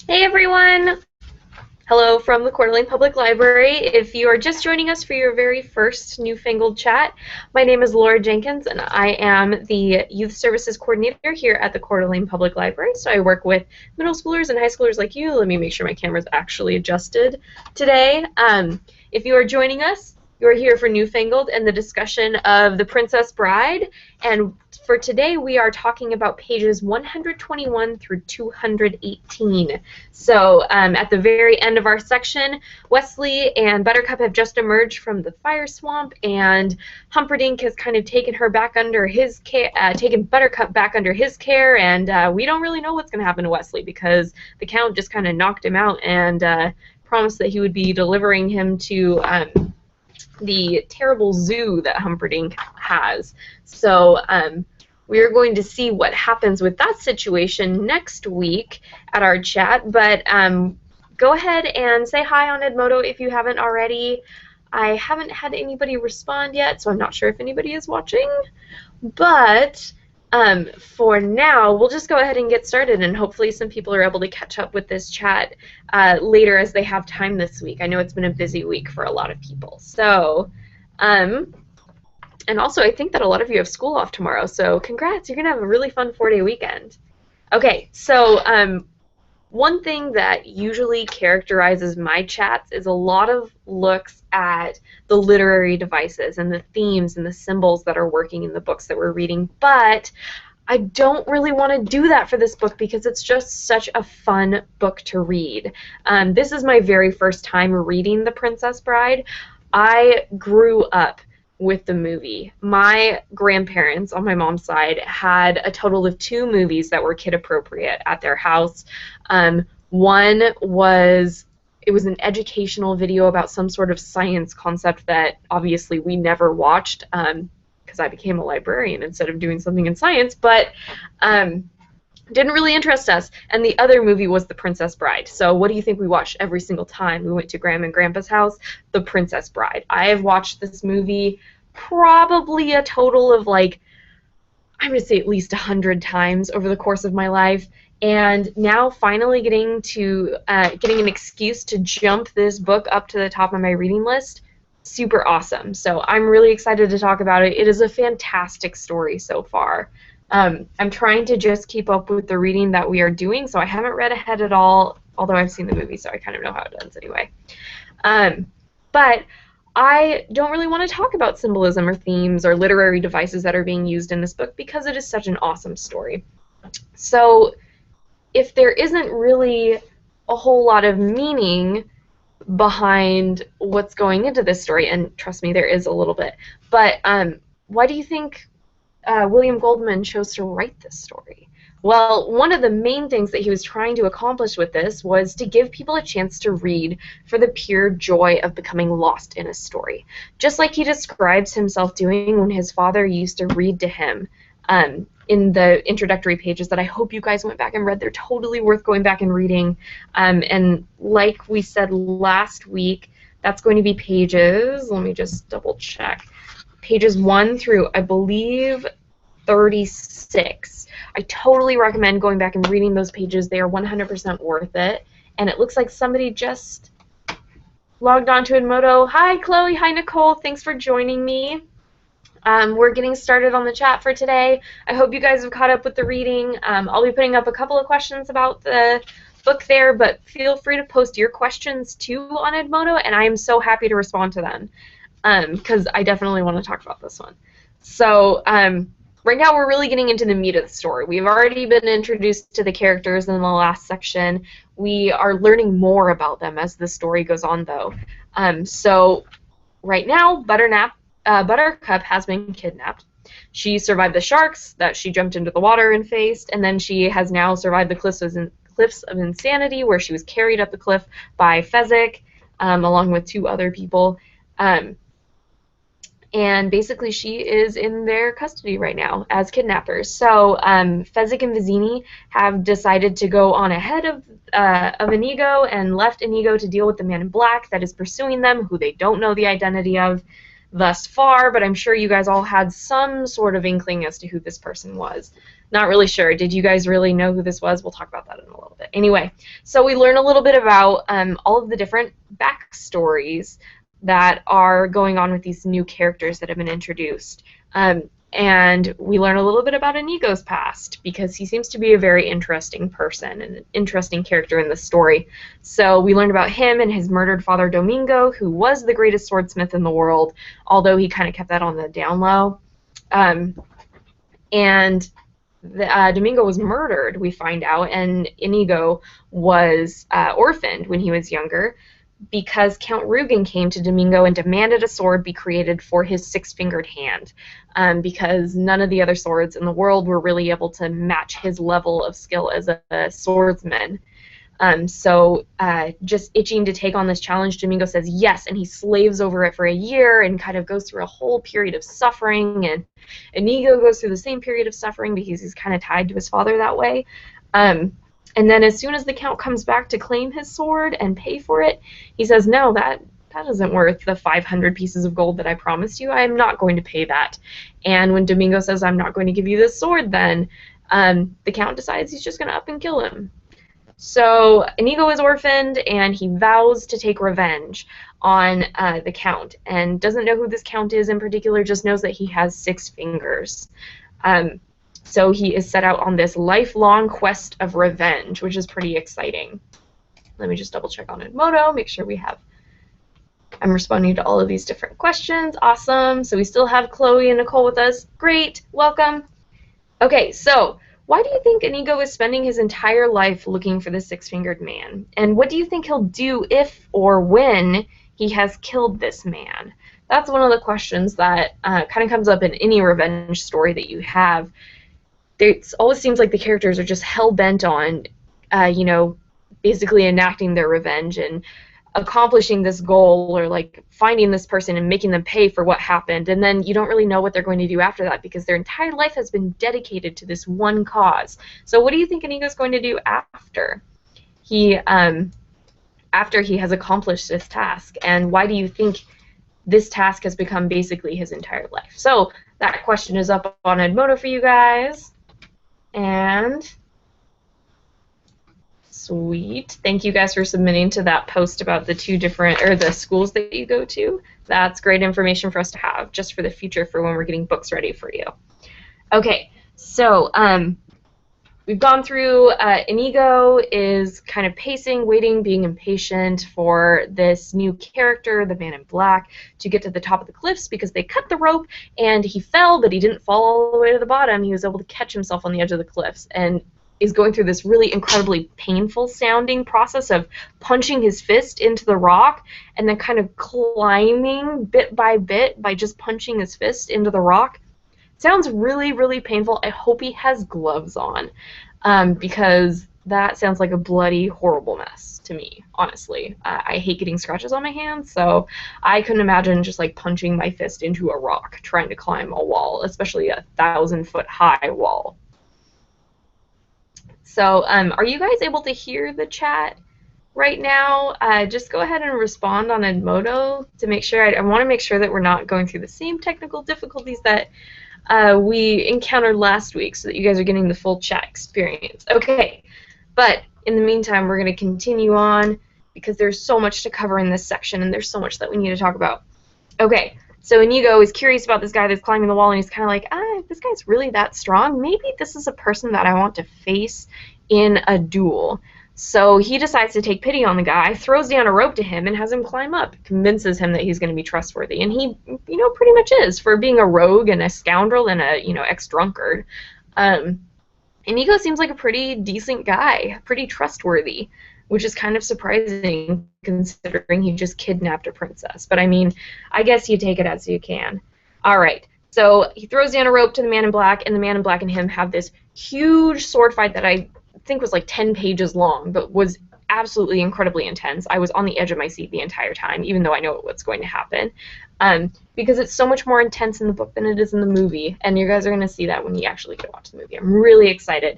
Hey everyone! Hello from the Coeur d'Alene Public Library. If you are just joining us for your very first Newfangled chat, my name is Laura Jenkins and I am the Youth Services Coordinator here at the Coeur d'Alene Public Library. So I work with middle schoolers and high schoolers like you. Let me make sure my camera's actually adjusted today. If you are joining us, you are here for Newfangled and the discussion of The Princess Bride. And for today, we are talking about pages 121 through 218. So at the very end of our section, Wesley and Buttercup have just emerged from the fire swamp, and Humperdinck has kind of taken her back under his care, taken Buttercup back under his care, and we don't really know what's going to happen to Wesley because the Count just kind of knocked him out and promised that he would be delivering him to the terrible zoo that Humperdinck has. So we're going to see what happens with that situation next week at our chat, but go ahead and say hi on Edmodo if you haven't already. I haven't had anybody respond yet, so I'm not sure if anybody is watching, but for now, we'll just go ahead and get started, and hopefully some people are able to catch up with this chat later as they have time this week. I know it's been a busy week for a lot of people. So, and also I think that a lot of you have school off tomorrow, so congrats, you're going to have a really fun 4-day weekend. Okay, so one thing that usually characterizes my chats is a lot of looks at the literary devices and the themes and the symbols that are working in the books that we're reading, but I don't really want to do that for this book because it's just such a fun book to read. This is my very first time reading The Princess Bride. I grew up with the movie. My grandparents on my mom's side had a total of 2 movies that were kid appropriate at their house. One was an educational video about some sort of science concept that obviously we never watched because I became a librarian instead of doing something in science, but didn't really interest us. And the other movie was The Princess Bride. So what do you think we watched every single time we went to Grandma and Grandpa's house? The Princess Bride. I have watched this movie probably a total of I'm going to say at least 100 times over the course of my life. And now finally getting an excuse to jump this book up to the top of my reading list, super awesome. So I'm really excited to talk about it. It is a fantastic story so far. I'm trying to just keep up with the reading that we are doing, so I haven't read ahead at all, although I've seen the movie, so I kind of know how it ends anyway. But I don't really want to talk about symbolism or themes or literary devices that are being used in this book because it is such an awesome story. So if there isn't really a whole lot of meaning behind what's going into this story, and trust me, there is a little bit, but why do you think William Goldman chose to write this story? Well, one of the main things that he was trying to accomplish with this was to give people a chance to read for the pure joy of becoming lost in a story. Just like he describes himself doing when his father used to read to him in the introductory pages that I hope you guys went back and read. They're totally worth going back and reading. And like we said last week, that's going to be pages, let me just double check, pages 1 through, I believe, 36. I totally recommend going back and reading those pages. They are 100% worth it. And it looks like somebody just logged on to Edmodo. Hi, Chloe. Hi, Nicole. Thanks for joining me. We're getting started on the chat for today. I hope you guys have caught up with the reading. I'll be putting up a couple of questions about the book there, but feel free to post your questions too on Edmodo, and I am so happy to respond to them because I definitely want to talk about this one. So right now we're really getting into the meat of the story. We've already been introduced to the characters in the last section. We are learning more about them as the story goes on, though. So right now, Buttercup has been kidnapped. She survived the sharks that she jumped into the water and faced, and then she has now survived the cliffs of insanity, where she was carried up the cliff by Fezzik, along with 2 other people. And basically she is in their custody right now as kidnappers. So Fezzik and Vizzini have decided to go on ahead of Inigo and left Inigo to deal with the man in black that is pursuing them, who they don't know the identity of. thus far, but I'm sure you guys all had some sort of inkling as to who this person was. Not really sure. Did you guys really know who this was? We'll talk about that in a little bit. Anyway, so we learn a little bit about all of the different backstories that are going on with these new characters that have been introduced. And we learn a little bit about Inigo's past, because he seems to be a very interesting person and an interesting character in the story. So we learned about him and his murdered father Domingo, who was the greatest swordsmith in the world, although he kind of kept that on the down low. Domingo was murdered, we find out, and Inigo was orphaned when he was younger, because Count Rugen came to Domingo and demanded a sword be created for his six-fingered hand, because none of the other swords in the world were really able to match his level of skill as a swordsman. So just itching to take on this challenge, Domingo says yes, and he slaves over it for a year and kind of goes through a whole period of suffering, and Inigo goes through the same period of suffering because he's kind of tied to his father that way. And then as soon as the Count comes back to claim his sword and pay for it, he says, no, that isn't worth the 500 pieces of gold that I promised you. I am not going to pay that. And when Domingo says, I'm not going to give you this sword then, the Count decides he's just going to up and kill him. So Inigo is orphaned, and he vows to take revenge on the Count, and doesn't know who this Count is in particular, just knows that he has 6 fingers. So he is set out on this lifelong quest of revenge, which is pretty exciting. Let me just double check on Edmodo, make sure I'm responding to all of these different questions. Awesome. So we still have Chloe and Nicole with us. Great. Welcome. Okay, so why do you think Inigo is spending his entire life looking for the six-fingered man? And what do you think he'll do if or when he has killed this man? That's one of the questions that kind of comes up in any revenge story that you have. It always seems like the characters are just hell-bent on, basically enacting their revenge and accomplishing this goal, or like finding this person and making them pay for what happened, and then you don't really know what they're going to do after that, because their entire life has been dedicated to this one cause. So what do you think Inigo's going to do after he has accomplished this task, and why do you think this task has become basically his entire life? So that question is up on Edmodo for you guys. And sweet. Thank you guys for submitting to that post about the the schools that you go to. That's great information for us to have just for the future, for when we're getting books ready for you. Okay, so we've gone through, Inigo is kind of pacing, waiting, being impatient for this new character, the Man in Black, to get to the top of the cliffs, because they cut the rope and he fell, but he didn't fall all the way to the bottom. He was able to catch himself on the edge of the cliffs, and is going through this really incredibly painful sounding process of punching his fist into the rock and then kind of climbing bit by bit by just punching his fist into the rock. Sounds really, really painful. I hope he has gloves on, because that sounds like a bloody, horrible mess to me, honestly. I hate getting scratches on my hands, so I couldn't imagine just like punching my fist into a rock trying to climb a wall, especially a 1,000-foot high wall. So are you guys able to hear the chat right now? Just go ahead and respond on Edmodo to make sure. I want to make sure that we're not going through the same technical difficulties that we encountered last week, so that you guys are getting the full chat experience. Okay, but in the meantime, we're going to continue on, because there's so much to cover in this section, and there's so much that we need to talk about. Okay, so Inigo is curious about this guy that's climbing the wall, and he's kind of like, if this guy's really that strong, maybe this is a person that I want to face in a duel. So he decides to take pity on the guy, throws down a rope to him, and has him climb up, convinces him that he's going to be trustworthy. And he, pretty much is, for being a rogue and a scoundrel and a, ex-drunkard. Inigo seems like a pretty decent guy, pretty trustworthy, which is kind of surprising considering he just kidnapped a princess. But I mean, I guess you take it as you can. All right. So he throws down a rope to the Man in Black, and the Man in Black and him have this huge sword fight that I think was like 10 pages long, but was absolutely incredibly intense. I was on the edge of my seat the entire time, even though I know what's going to happen, because it's so much more intense in the book than it is in the movie, and you guys are going to see that when you actually go watch the movie. I'm really excited